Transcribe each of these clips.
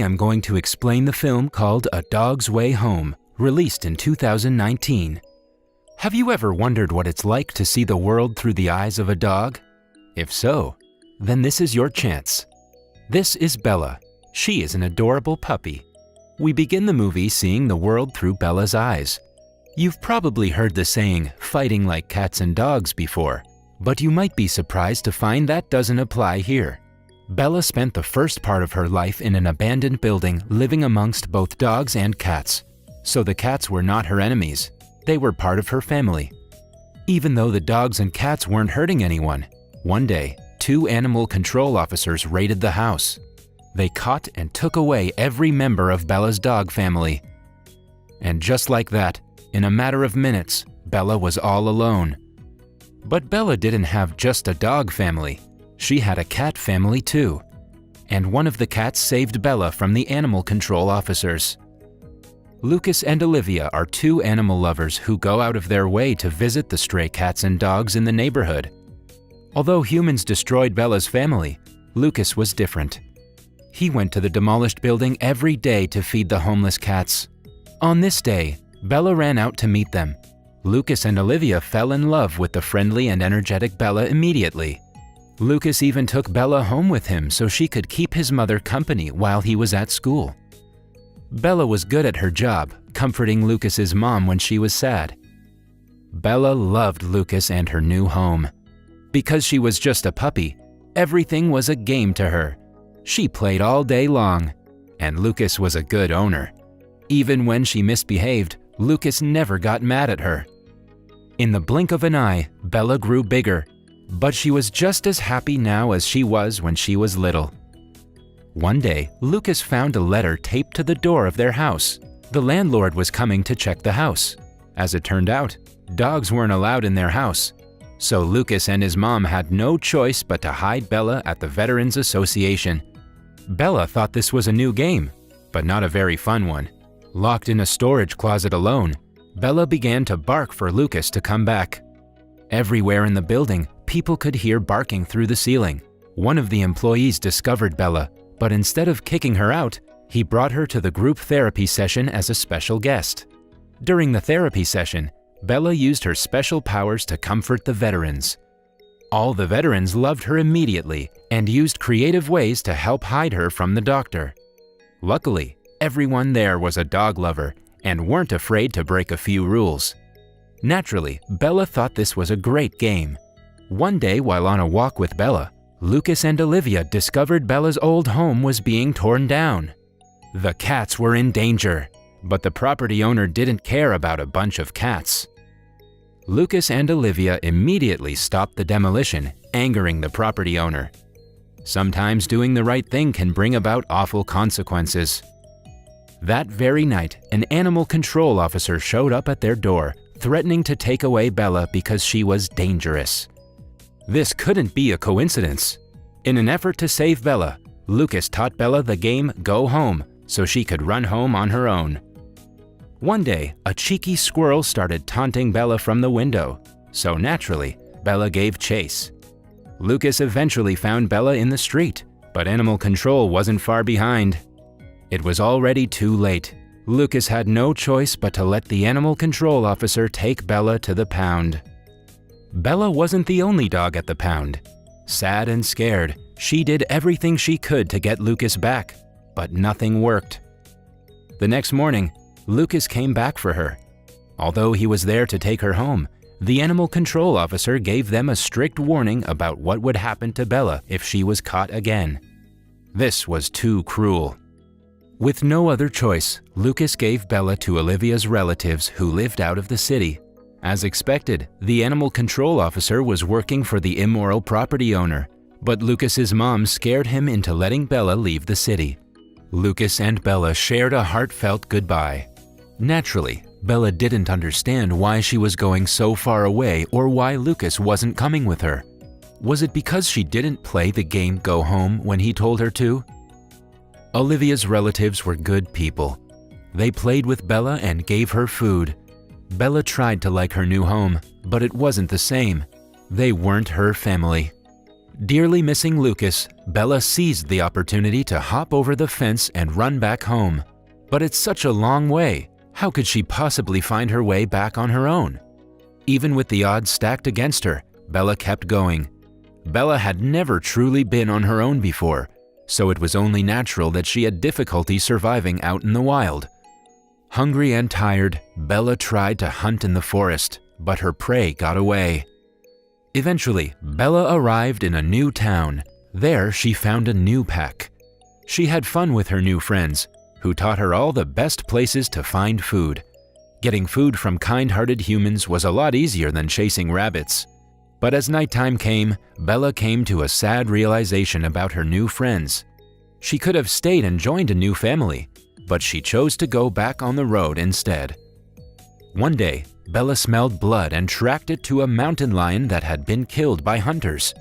I'm going to explain the film called A Dog's Way Home, released in 2019. Have you ever wondered what it's like to see the world through the eyes of a dog? If so, then this is your chance. This is Bella. She is an adorable puppy. We begin the movie seeing the world through Bella's eyes. You've probably heard the saying, fighting like cats and dogs before, but you might be surprised to find that doesn't apply here. Bella spent the first part of her life in an abandoned building living amongst both dogs and cats. So the cats were not her enemies. They were part of her family. Even though the dogs and cats weren't hurting anyone, one day, 2 animal control officers raided the house. They caught and took away every member of Bella's dog family. And just like that, in a matter of minutes, Bella was all alone. But Bella didn't have just a dog family. She had a cat family too. And one of the cats saved Bella from the animal control officers. Lucas and Olivia are 2 animal lovers who go out of their way to visit the stray cats and dogs in the neighborhood. Although humans destroyed Bella's family, Lucas was different. He went to the demolished building every day to feed the homeless cats. On this day, Bella ran out to meet them. Lucas and Olivia fell in love with the friendly and energetic Bella immediately. Lucas even took Bella home with him so she could keep his mother company while he was at school. Bella was good at her job, comforting Lucas's mom when she was sad. Bella loved Lucas and her new home. Because she was just a puppy, everything was a game to her. She played all day long, and Lucas was a good owner. Even when she misbehaved, Lucas never got mad at her. In the blink of an eye, Bella grew bigger, but she was just as happy now as she was when she was little. One day, Lucas found a letter taped to the door of their house. The landlord was coming to check the house. As it turned out, dogs weren't allowed in their house. So Lucas and his mom had no choice but to hide Bella at the Veterans Association. Bella thought this was a new game, but not a very fun one. Locked in a storage closet alone, Bella began to bark for Lucas to come back. Everywhere in the building, people could hear barking through the ceiling. One of the employees discovered Bella, but instead of kicking her out, he brought her to the group therapy session as a special guest. During the therapy session, Bella used her special powers to comfort the veterans. All the veterans loved her immediately and used creative ways to help hide her from the doctor. Luckily, everyone there was a dog lover and weren't afraid to break a few rules. Naturally, Bella thought this was a great game. One day while on a walk with Bella, Lucas and Olivia discovered Bella's old home was being torn down. The cats were in danger, but the property owner didn't care about a bunch of cats. Lucas and Olivia immediately stopped the demolition, angering the property owner. Sometimes doing the right thing can bring about awful consequences. That very night, an animal control officer showed up at their door, threatening to take away Bella because she was dangerous. This couldn't be a coincidence. In an effort to save Bella, Lucas taught Bella the game Go Home so she could run home on her own. One day, a cheeky squirrel started taunting Bella from the window, so naturally, Bella gave chase. Lucas eventually found Bella in the street, but animal control wasn't far behind. It was already too late. Lucas had no choice but to let the animal control officer take Bella to the pound. Bella wasn't the only dog at the pound. Sad and scared, she did everything she could to get Lucas back, but nothing worked. The next morning, Lucas came back for her. Although he was there to take her home, the animal control officer gave them a strict warning about what would happen to Bella if she was caught again. This was too cruel. With no other choice, Lucas gave Bella to Olivia's relatives who lived out of the city. As expected, the animal control officer was working for the immoral property owner, but Lucas's mom scared him into letting Bella leave the city. Lucas and Bella shared a heartfelt goodbye. Naturally, Bella didn't understand why she was going so far away or why Lucas wasn't coming with her. Was it because she didn't play the game Go Home when he told her to? Olivia's relatives were good people. They played with Bella and gave her food. Bella tried to like her new home, but it wasn't the same. They weren't her family. Dearly missing Lucas, Bella seized the opportunity to hop over the fence and run back home. But it's such a long way. How could she possibly find her way back on her own? Even with the odds stacked against her, Bella kept going. Bella had never truly been on her own before, so it was only natural that she had difficulty surviving out in the wild. Hungry and tired, Bella tried to hunt in the forest, but her prey got away. Eventually, Bella arrived in a new town. There, she found a new pack. She had fun with her new friends, who taught her all the best places to find food. Getting food from kind-hearted humans was a lot easier than chasing rabbits. But as nighttime came, Bella came to a sad realization about her new friends. She could have stayed and joined a new family, but she chose to go back on the road instead. One day, Bella smelled blood and tracked it to a mountain lion that had been killed by hunters.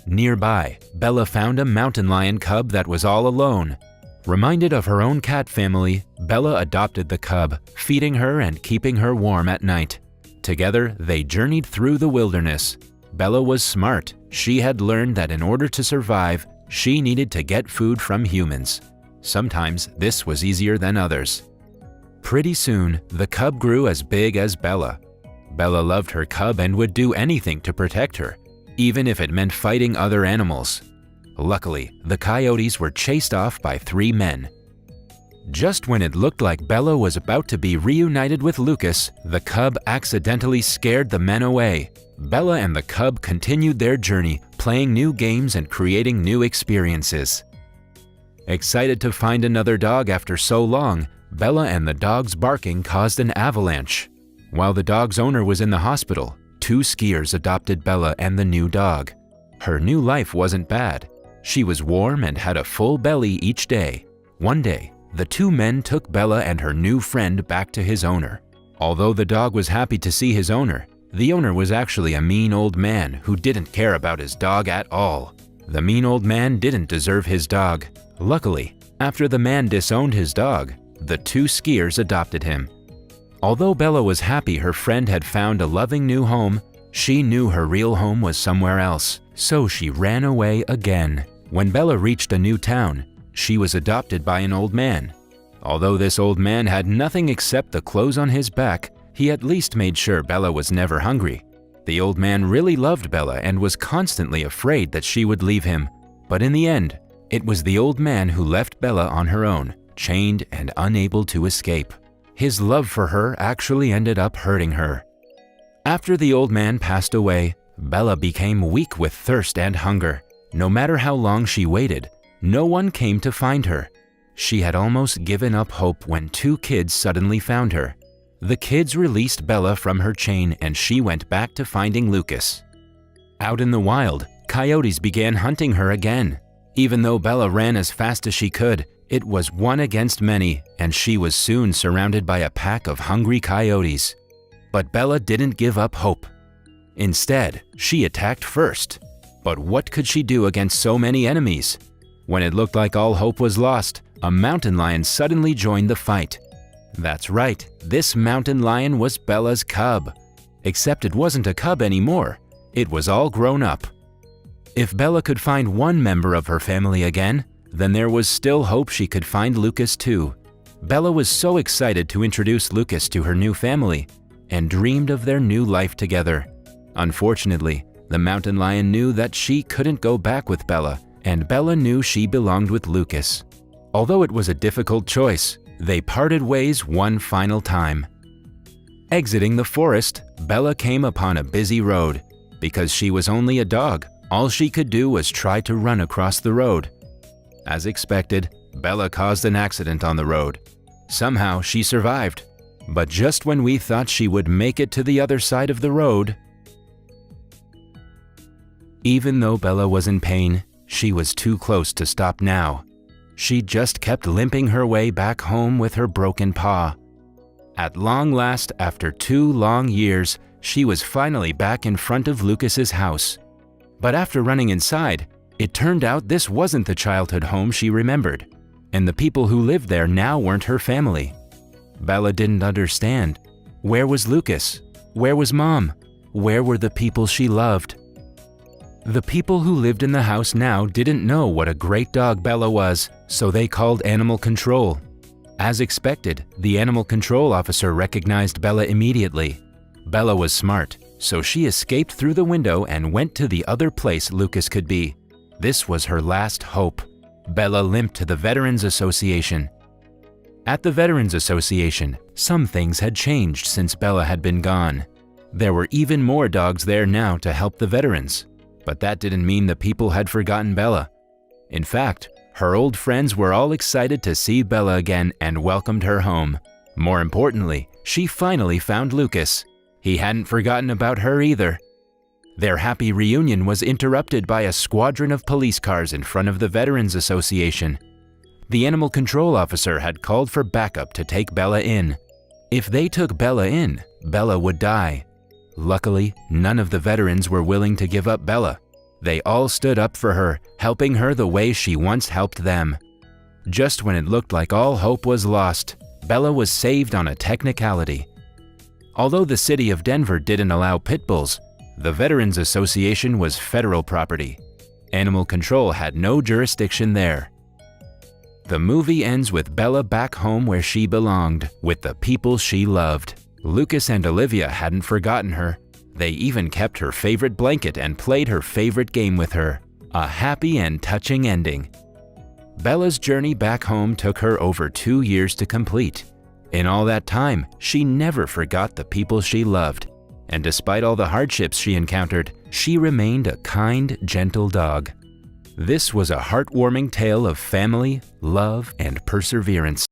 Nearby, Bella found a mountain lion cub that was all alone. Reminded of her own cat family, Bella adopted the cub, feeding her and keeping her warm at night. Together, they journeyed through the wilderness. Bella was smart. She had learned that in order to survive, she needed to get food from humans. Sometimes this was easier than others. Pretty soon, the cub grew as big as Bella. Bella loved her cub and would do anything to protect her, even if it meant fighting other animals. Luckily, the coyotes were chased off by 3 men. Just when it looked like Bella was about to be reunited with Lucas, the cub accidentally scared the men away. Bella and the cub continued their journey, playing new games and creating new experiences. Excited to find another dog after so long, Bella and the dog's barking caused an avalanche. While the dog's owner was in the hospital, 2 skiers adopted Bella and the new dog. Her new life wasn't bad. She was warm and had a full belly each day. One day, the 2 men took Bella and her new friend back to his owner. Although the dog was happy to see his owner, the owner was actually a mean old man who didn't care about his dog at all. The mean old man didn't deserve his dog. Luckily, after the man disowned his dog, the 2 skiers adopted him. Although Bella was happy her friend had found a loving new home, she knew her real home was somewhere else, so she ran away again. When Bella reached a new town, she was adopted by an old man. Although this old man had nothing except the clothes on his back, he at least made sure Bella was never hungry. The old man really loved Bella and was constantly afraid that she would leave him. But in the end, it was the old man who left Bella on her own, chained and unable to escape. His love for her actually ended up hurting her. After the old man passed away, Bella became weak with thirst and hunger. No matter how long she waited, no one came to find her. She had almost given up hope when 2 kids suddenly found her. The kids released Bella from her chain and she went back to finding Lucas. Out in the wild, coyotes began hunting her again. Even though Bella ran as fast as she could, it was one against many, and she was soon surrounded by a pack of hungry coyotes. But Bella didn't give up hope. Instead, she attacked first. But what could she do against so many enemies? When it looked like all hope was lost, a mountain lion suddenly joined the fight. That's right, this mountain lion was Bella's cub. Except it wasn't a cub anymore. It was all grown up. If Bella could find one member of her family again, then there was still hope she could find Lucas too. Bella was so excited to introduce Lucas to her new family and dreamed of their new life together. Unfortunately, the mountain lion knew that she couldn't go back with Bella, and Bella knew she belonged with Lucas. Although it was a difficult choice, they parted ways one final time. Exiting the forest, Bella came upon a busy road. Because she was only a dog, all she could do was try to run across the road. As expected, Bella caused an accident on the road. Somehow, she survived. But just when we thought she would make it to the other side of the road, even though Bella was in pain, she was too close to stop now. She just kept limping her way back home with her broken paw. At long last, after 2 long years, she was finally back in front of Lucas's house. But after running inside, it turned out this wasn't the childhood home she remembered, and the people who lived there now weren't her family. Bella didn't understand. Where was Lucas? Where was Mom? Where were the people she loved? The people who lived in the house now didn't know what a great dog Bella was, so they called animal control. As expected, the animal control officer recognized Bella immediately. Bella was smart, so she escaped through the window and went to the other place Lucas could be. This was her last hope. Bella limped to the Veterans Association. At the Veterans Association, some things had changed since Bella had been gone. There were even more dogs there now to help the veterans. But that didn't mean the people had forgotten Bella. In fact, her old friends were all excited to see Bella again and welcomed her home. More importantly, she finally found Lucas. He hadn't forgotten about her either. Their happy reunion was interrupted by a squadron of police cars in front of the Veterans Association. The animal control officer had called for backup to take Bella in. If they took Bella in, Bella would die. Luckily, none of the veterans were willing to give up Bella. They all stood up for her, helping her the way she once helped them. Just when it looked like all hope was lost, Bella was saved on a technicality. Although the city of Denver didn't allow pit bulls, the Veterans Association was federal property. Animal control had no jurisdiction there. The movie ends with Bella back home where she belonged, with the people she loved. Lucas and Olivia hadn't forgotten her. They even kept her favorite blanket and played her favorite game with her. A happy and touching ending. Bella's journey back home took her over 2 years to complete. In all that time, she never forgot the people she loved. And despite all the hardships she encountered, she remained a kind, gentle dog. This was a heartwarming tale of family, love, and perseverance.